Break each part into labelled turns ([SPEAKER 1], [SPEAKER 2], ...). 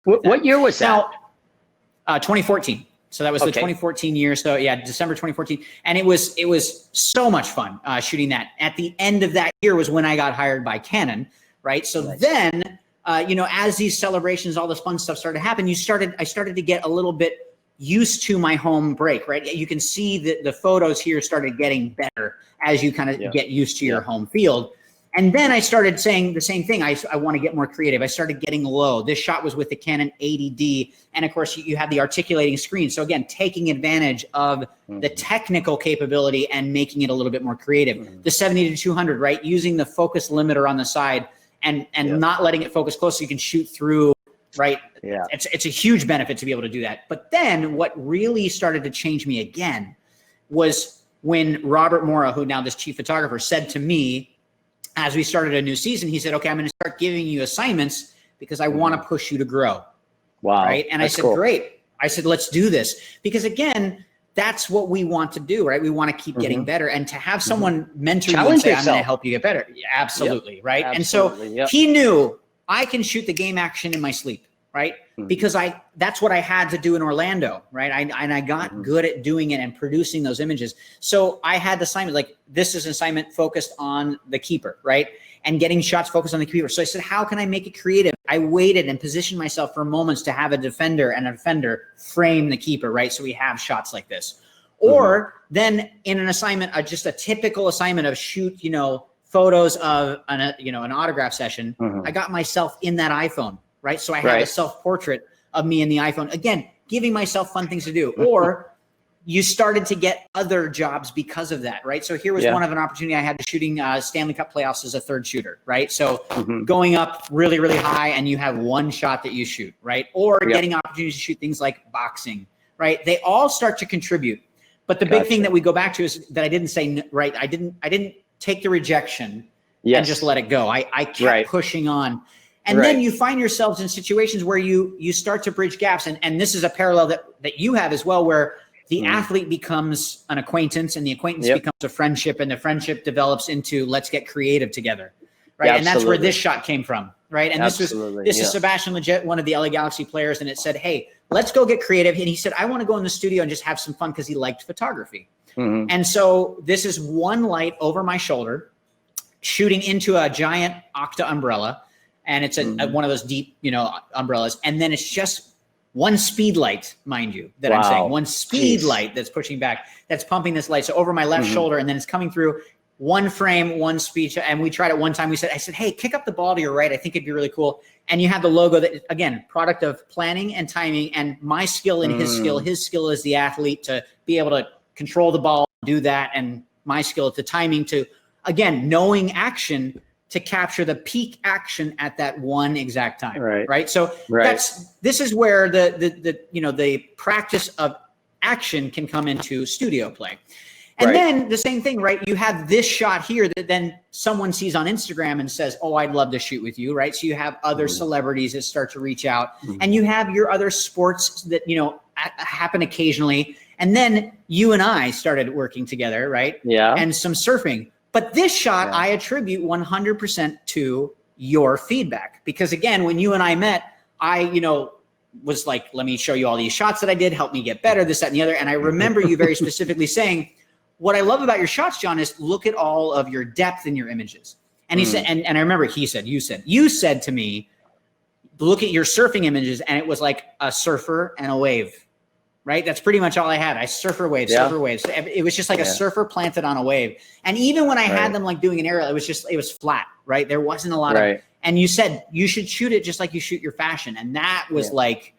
[SPEAKER 1] What year was that?
[SPEAKER 2] Now, 2014. So that was the 2014 year. So yeah, December 2014. And it was so much fun shooting that. At the end of that year was when I got hired by Canon, right? So then, as these celebrations, all this fun stuff started to happen, I started to get a little bit used to my home break, right? You can see that the photos here started getting better as you kind of get used to your home field. And then I started saying the same thing. I want to get more creative. I started getting low. This shot was with the Canon 80D. And of course, you have the articulating screen. So again, taking advantage of the technical capability and making it a little bit more creative. The 70-200, right? Using the focus limiter on the side and not letting it focus close so you can shoot through, right? Yeah. It's a huge benefit to be able to do that. But then what really started to change me again was when Robert Mora, who now this chief photographer, said to me, as we started a new season, he said, okay, I'm going to start giving you assignments because I want to push you to grow.
[SPEAKER 1] Wow.
[SPEAKER 2] Right. And I said, great. I said, let's do this. Because again, that's what we want to do, right? We want to keep getting better. And to have someone mentor you and say, I'm going to help you get better. Yeah, absolutely. Right. Absolutely. And so he knew I can shoot the game action in my sleep. Right. Because that's what I had to do in Orlando. Right. I got good at doing it and producing those images. So I had the assignment, like this is an assignment focused on the keeper. Right. And getting shots focused on the keeper. So I said, how can I make it creative? I waited and positioned myself for moments to have a defender and a defender frame the keeper. Right. So we have shots like this. Or then in an assignment, just a typical assignment of shoot, photos of an autograph session. I got myself in that iPhone. Right. So I had a self-portrait of me in the iPhone, again, giving myself fun things to do. Or you started to get other jobs because of that. Right. So here was one of an opportunity I had to shooting Stanley Cup playoffs as a third shooter. Right. So going up really, really high and you have one shot that you shoot. Right. Or getting opportunities to shoot things like boxing. Right. They all start to contribute. But the big thing that we go back to is that I didn't say, right. I didn't take the rejection and just let it go. I kept pushing on. And then you find yourselves in situations where you start to bridge gaps. And this is a parallel that you have as well, where the athlete becomes an acquaintance and the acquaintance becomes a friendship and the friendship develops into let's get creative together. Right. Yeah, and that's where this shot came from. Right. And this is Sebastian Lletget, one of the LA Galaxy players. And it said, hey, let's go get creative. And he said, I want to go in the studio and just have some fun because he liked photography. And so this is one light over my shoulder shooting into a giant Octa umbrella. And it's one of those deep, umbrellas. And then it's just one speed light, mind you, that I'm saying. One speed light that's pushing back, that's pumping this light. So over my left shoulder, and then it's coming through one frame, one speed. And we tried it one time. I said, hey, kick up the ball to your right. I think it'd be really cool. And you have the logo that, again, product of planning and timing and my skill and his skill. His skill as the athlete to be able to control the ball, do that. And my skill at the timing to, again, knowing action to capture the peak action at that one exact time. Right. So this is where the practice of action can come into studio play. And then the same thing, right? You have this shot here that then someone sees on Instagram and says, oh, I'd love to shoot with you. Right. So you have other celebrities that start to reach out and you have your other sports that, happen occasionally. And then you and I started working together. Right. Yeah. And some surfing. But this shot, I attribute 100% to your feedback. Because again, when you and I met, I, was like, let me show you all these shots that I did, help me get better, this, that, and the other. And I remember you very specifically saying, what I love about your shots, John, is look at all of your depth in your images. And he said, and I remember you said to me, look at your surfing images. And it was like a surfer and a wave. Right. That's pretty much all I had. Surfer waves. It was just like a surfer planted on a wave. And even when I had them like doing an aerial, it was flat. Right. There wasn't a lot of, and you said you should shoot it just like you shoot your fashion. And that was like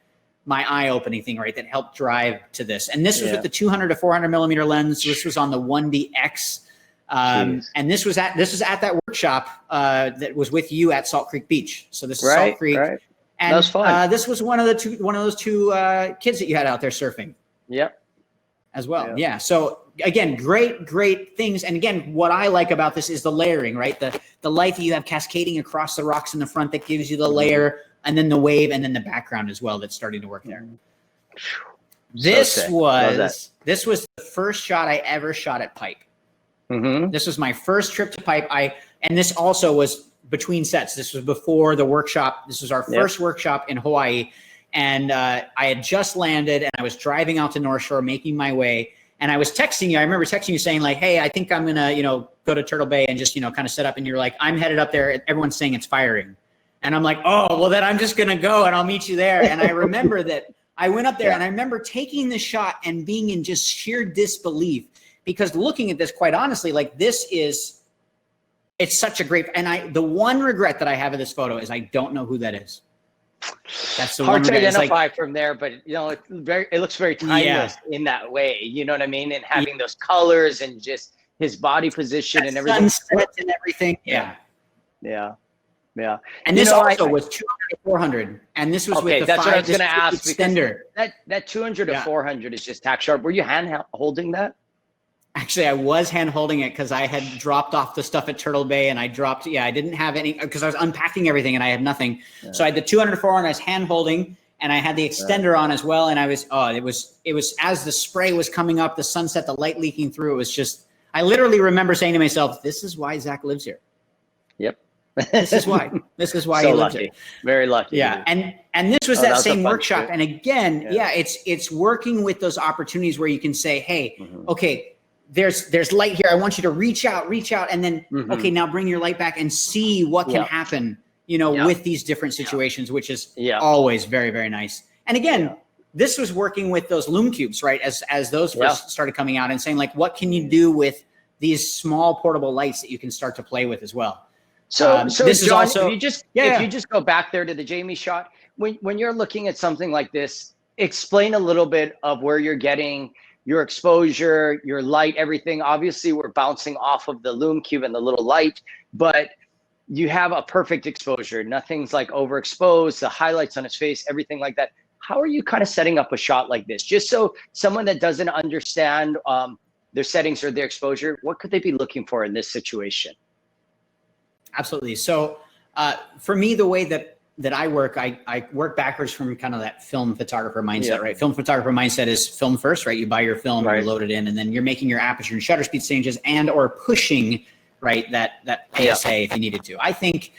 [SPEAKER 2] my eye opening thing, right. That helped drive to this. And this was with the 200 to 400 millimeter lens. This was on the 1DX. And this was at that workshop that was with you at Salt Creek Beach. So this is Salt Creek. And that was fun. This was one of those two kids that you had out there surfing. Yep. As well. Yeah. So again, great things. And again, what I like about this is the layering, right? The light that you have cascading across the rocks in the front that gives you the layer, and then the wave, and then the background as well that's starting to work there. This was the first shot I ever shot at Pipe. This was my first trip to Pipe. And this also was between sets. This was before the workshop. This was our first workshop in Hawaii. And I had just landed and I was driving out to North Shore, making my way. And I was texting you. I remember texting you saying like, hey, I think I'm going to, go to Turtle Bay and just, kind of set up. And you're like, I'm headed up there. Everyone's saying it's firing. And I'm like, oh, well, then I'm just going to go and I'll meet you there. And I remember that I went up there and I remember taking the shot and being in just sheer disbelief, because looking at this, quite honestly, like it's such a great, and the one regret that I have of this photo is I don't know who that is. That's the
[SPEAKER 1] hard
[SPEAKER 2] one
[SPEAKER 1] to identify from there, but it looks very timeless in that way. You know what I mean? And having those colors and just his body position and everything.
[SPEAKER 2] Sunset and everything. Yeah. And this also was 200 to 400, and this was with the
[SPEAKER 1] that's what I was going to ask.
[SPEAKER 2] Extender.
[SPEAKER 1] That 200 to 400 is just tack sharp. Were you hand holding that?
[SPEAKER 2] Actually, I was hand holding it because I had dropped off the stuff at Turtle Bay, and I didn't have any because I was unpacking everything and I had nothing. Yeah. So I had the 200 to 400, I was hand holding, and I had the extender on as well. And I was, it was as the spray was coming up, the sunset, the light leaking through. It was just, I literally remember saying to myself, this is why Zach lives here.
[SPEAKER 1] Yep.
[SPEAKER 2] This is why
[SPEAKER 1] so
[SPEAKER 2] he lives here.
[SPEAKER 1] Very lucky.
[SPEAKER 2] Yeah. And this was that same workshop. And again, it's working with those opportunities where you can say, hey, okay, there's light here. I want you to reach out, and then, okay, now bring your light back and see what can happen, with these different situations, which is always very, very nice. And again, this was working with those Lume Cubes, right? As those first started coming out and saying like, what can you do with these small portable lights that you can start to play with as well?
[SPEAKER 1] So this John, is also, if you just go back there to the Jamie shot, when you're looking at something like this, explain a little bit of where you're getting your exposure, your light, everything. Obviously, we're bouncing off of the Lume Cube and the little light, but you have a perfect exposure. Nothing's like overexposed, the highlights on his face, everything like that. How are you kind of setting up a shot like this? Just so someone that doesn't understand their settings or their exposure, what could they be looking for in this situation?
[SPEAKER 2] Absolutely. So for me, the way that I work, I work backwards from kind of that film photographer mindset, right? Film photographer mindset is film first, right? You buy your film, you load it in, and then you're making your aperture and shutter speed changes or pushing, right, that ASA if you needed to. I think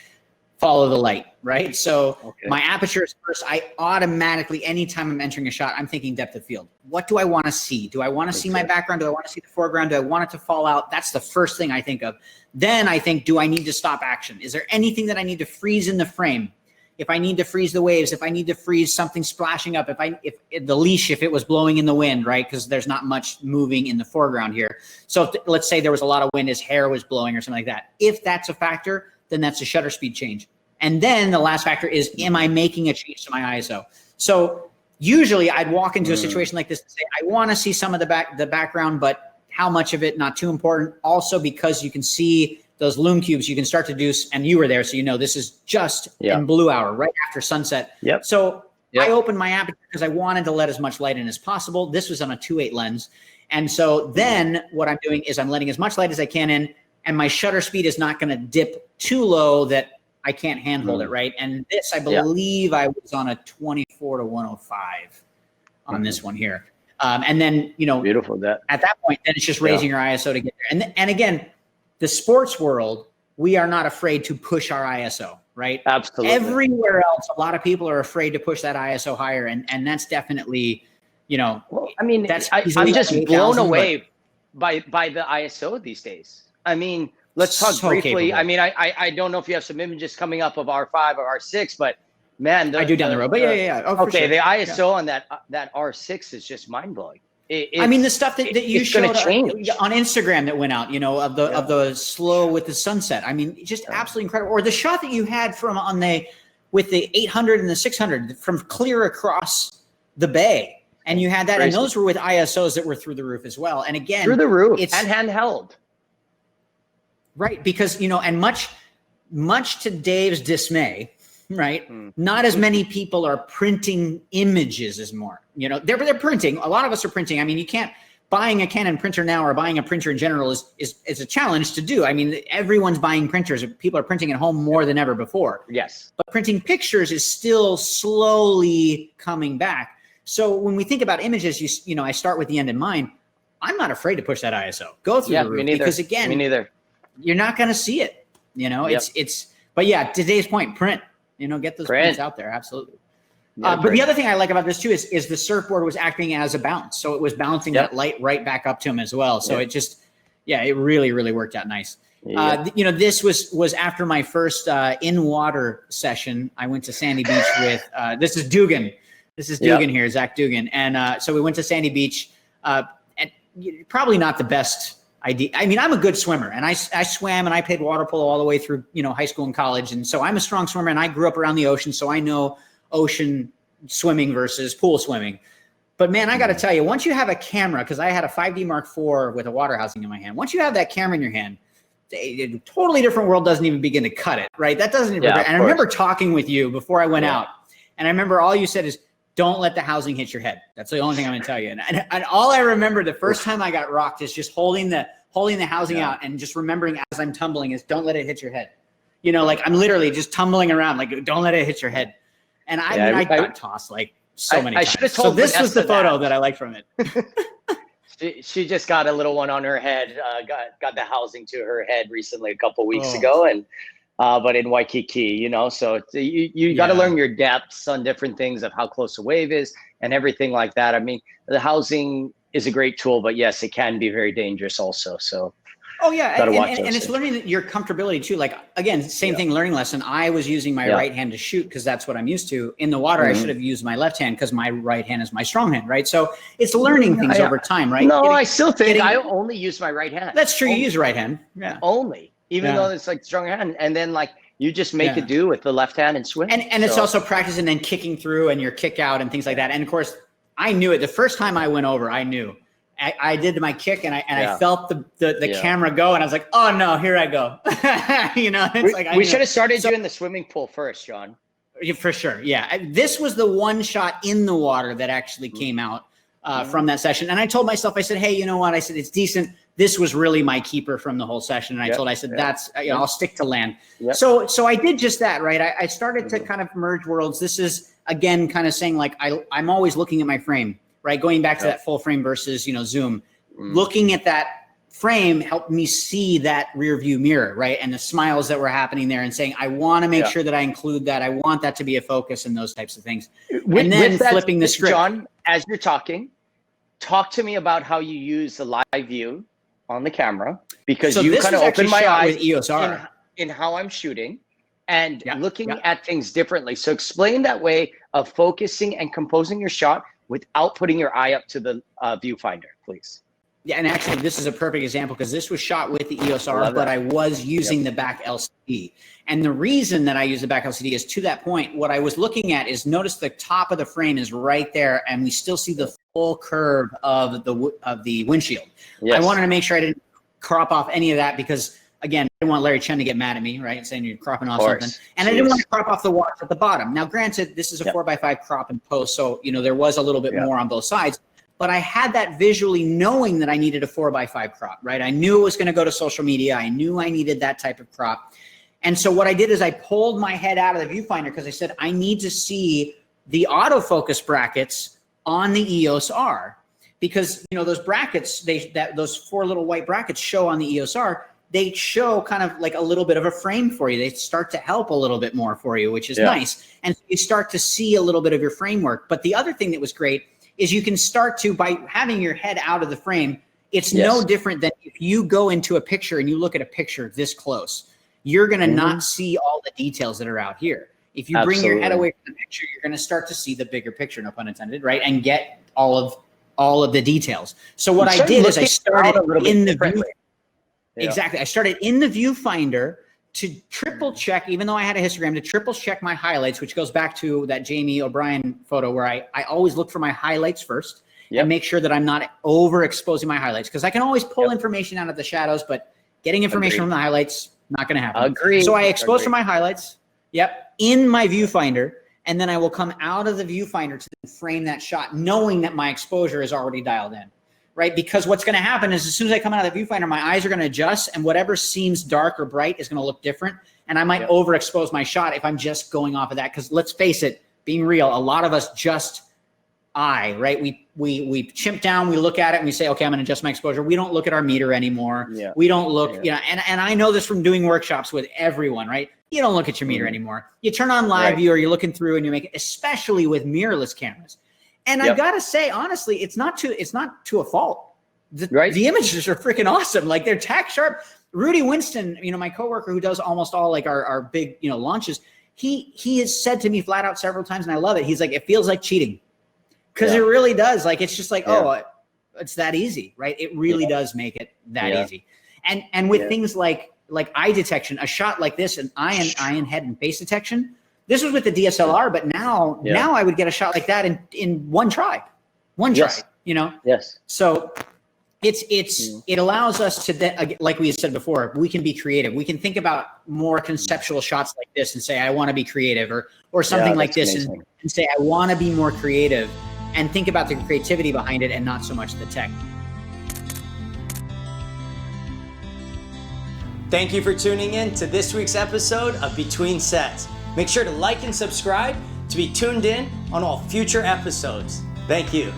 [SPEAKER 2] follow the light, right? So my aperture is first. I automatically, anytime I'm entering a shot, I'm thinking depth of field. What do I want to see? Do I want to see my background? Do I want to see the foreground? Do I want it to fall out? That's the first thing I think of. Then I think, do I need to stop action? Is there anything that I need to freeze in the frame? If I need to freeze the waves, if I need to freeze something splashing up, if the leash, if it was blowing in the wind, right? Because there's not much moving in the foreground here. So let's say there was a lot of wind, his hair was blowing or something like that. If that's a factor, then that's a shutter speed change. And then the last factor is, am I making a change to my ISO? So usually I'd walk into a situation like this and say, I want to see some of the background, but how much of it, not too important. Also, because you can see those Lume Cubes, you can start to do, and you were there, so this is just in blue hour, right after sunset. So I opened my aperture because I wanted to let as much light in as possible. This was on a 2.8 lens. And so then what I'm doing is I'm letting as much light as I can in, and my shutter speed is not going to dip too low that I can't handhold it, right? And this, I believe I was on a 24 to 105 on this one here. And then,
[SPEAKER 1] beautiful that
[SPEAKER 2] at that point, then it's just raising your ISO to get there. And again, the sports world, we are not afraid to push our ISO, right?
[SPEAKER 1] Absolutely.
[SPEAKER 2] Everywhere else, a lot of people are afraid to push that ISO higher. And that's definitely,
[SPEAKER 1] well, I mean, I'm just blown away by the ISO these days. I mean, let's talk briefly. Capable. I mean, I don't know if you have some images coming up of R5 or R6, but man,
[SPEAKER 2] I do down the road. But
[SPEAKER 1] Oh, okay, sure. The ISO on that R6 is just mind blowing.
[SPEAKER 2] I mean, the stuff that you showed on Instagram that went out, of the slow with the sunset. I mean, just absolutely incredible. Or the shot that you had with the 800 and the 600 from clear across the bay, and you had that, and those were with ISOs that were through the roof as well. And again,
[SPEAKER 1] through the roof and handheld.
[SPEAKER 2] Right, because and much to Dave's dismay, right? Not as many people are printing images as more. They're printing. A lot of us are printing. I mean, you can't buying a Canon printer now or buying a printer in general is a challenge to do. I mean, everyone's buying printers. People are printing at home more than ever before.
[SPEAKER 1] Yes.
[SPEAKER 2] But printing pictures is still slowly coming back. So when we think about images, I start with the end in mind. I'm not afraid to push that ISO. Go through the roof because again,
[SPEAKER 1] me neither.
[SPEAKER 2] You're not going to see it. But yeah, to today's point, print. Get those prints out there. Absolutely. But the other thing I like about this too is the surfboard was acting as a bounce. So it was bouncing that light right back up to him as well. So it just, it really, really worked out nice. This was after my first in-water session. I went to Sandy Beach with, this is Dugan. This is Dugan here, Zach Dugan. And so we went to Sandy Beach. And probably not the best idea. I mean, I'm a good swimmer, and I swam and I played water polo all the way through, high school and college. And so I'm a strong swimmer, and I grew up around the ocean. So I know ocean swimming versus pool swimming. But man, I got to tell you, once you have a camera, because I had a 5D Mark IV with a water housing in my hand. Once you have that camera in your hand, a totally different world doesn't even begin to cut it, right? That doesn't even, and I remember talking with you before I went out, and I remember all you said is, don't let the housing hit your head. That's the only thing I'm going to tell you. And all I remember the first time I got rocked is just holding the housing out and just remembering as I'm tumbling is don't let it hit your head. Like I'm literally just tumbling around, like don't let it hit your head. And I got tossed like so many times. I should have told this was the photo that I liked from it.
[SPEAKER 1] She just got a little one on her head, got the housing to her head recently a couple weeks ago. And but in Waikiki, so you got to learn your depths on different things of how close a wave is and everything like that. I mean, the housing is a great tool, but yes, it can be very dangerous also. So.
[SPEAKER 2] Oh yeah, and it's learning your comfortability too. Like again, same thing, learning lesson. I was using my right hand to shoot because that's what I'm used to. In the water, I should have used my left hand because my right hand is my strong hand, right? So it's learning things over time, right?
[SPEAKER 1] No, I still think I only use my right hand.
[SPEAKER 2] That's true. You use right hand,
[SPEAKER 1] only, even though it's like strong hand, and then like you just make it do with the left hand and swim.
[SPEAKER 2] And it's also practice and then kicking through and your kick out and things like that. And of course, I knew it the first time I went over. I knew. I did my kick and I felt the camera go and I was like, oh no, here I go.
[SPEAKER 1] We should have started you in the swimming pool first, John.
[SPEAKER 2] For sure. Yeah. This was the one shot in the water that actually came out from that session. And I told myself, I said, hey, you know what? I said, it's decent. This was really my keeper from the whole session. And I said, that's, I'll stick to land. Yep. So I did just that, right? I started to kind of merge worlds. This is again, kind of saying like, I'm always looking at my frame. Right, going back to that full frame versus zoom, looking at that frame helped me see that rear view mirror, right, and the smiles that were happening there, and saying I want to make sure that I include that. I want that to be a focus and those types of things. And then flipping the script.
[SPEAKER 1] John, as you're talking, talk to me about how you use the live view on the camera because you kind of opened my eyes
[SPEAKER 2] with EOS R
[SPEAKER 1] in how I'm shooting and looking at things differently. So explain that way of focusing and composing your shot without putting your eye up to the viewfinder, please.
[SPEAKER 2] Yeah, and actually this is a perfect example because this was shot with the EOS R, but I was using the back LCD. And the reason that I use the back LCD is to that point, what I was looking at is notice the top of the frame is right there and we still see the full curve of the windshield. Yes. I wanted to make sure I didn't crop off any of that because again, I didn't want Larry Chen to get mad at me, right? Saying you're cropping off something. And I didn't want to crop off the watch at the bottom. Now, granted, this is a 4x5 crop and post, so there was a little bit more on both sides. But I had that visually knowing that I needed a 4x5 crop, right? I knew it was going to go to social media. I knew I needed that type of crop. And so what I did is I pulled my head out of the viewfinder because I said, I need to see the autofocus brackets on the EOS R. Because, those brackets, those four little white brackets show on the EOS R, they show kind of like a little bit of a frame for you. They start to help a little bit more for you, which is nice. And you start to see a little bit of your framework. But the other thing that was great is you can start to, by having your head out of the frame, it's no different than if you go into a picture and you look at a picture this close, you're going to not see all the details that are out here. If you bring your head away from the picture, you're going to start to see the bigger picture, no pun intended, right? And get all of the details. So what I did is I started in the view. Exactly. I started in the viewfinder to triple check, even though I had a histogram, to triple check my highlights, which goes back to that Jamie O'Brien photo where I always look for my highlights first and make sure that I'm not overexposing my highlights because I can always pull information out of the shadows, but getting information from the highlights, not going to happen. So I expose for my highlights, in my viewfinder, and then I will come out of the viewfinder to frame that shot knowing that my exposure is already dialed in. Right? Because what's going to happen is as soon as I come out of the viewfinder, my eyes are going to adjust and whatever seems dark or bright is going to look different. And I might overexpose my shot if I'm just going off of that. Because let's face it, being real, a lot of us just eye, right? We chimp down, we look at it and we say, okay, I'm going to adjust my exposure. We don't look at our meter anymore. Yeah. We don't look, you know, and I know this from doing workshops with everyone, right? You don't look at your meter anymore. You turn on live view or you're looking through and you make it, especially with mirrorless cameras. And I've got to say, honestly, it's not to a fault. The images are freaking awesome. Like they're tack sharp. Rudy Winston, you know, my coworker who does almost all like our big, you know, launches, he has said to me flat out several times, and I love it. He's like, it feels like cheating. Because it really does. Like, it's just like, oh, it's that easy, right? It really does make it that easy. And with things like eye detection, a shot like this, an eye and head and face detection, this was with the DSLR, but now I would get a shot like that in one try, you know?
[SPEAKER 1] Yes.
[SPEAKER 2] So it allows us to, like we said before, we can be creative. We can think about more conceptual shots like this and say, I want to be creative, or something like this and say, I want to be more creative, and think about the creativity behind it and not so much the tech.
[SPEAKER 3] Thank you for tuning in to this week's episode of Between Sets. Make sure to like and subscribe to be tuned in on all future episodes. Thank you.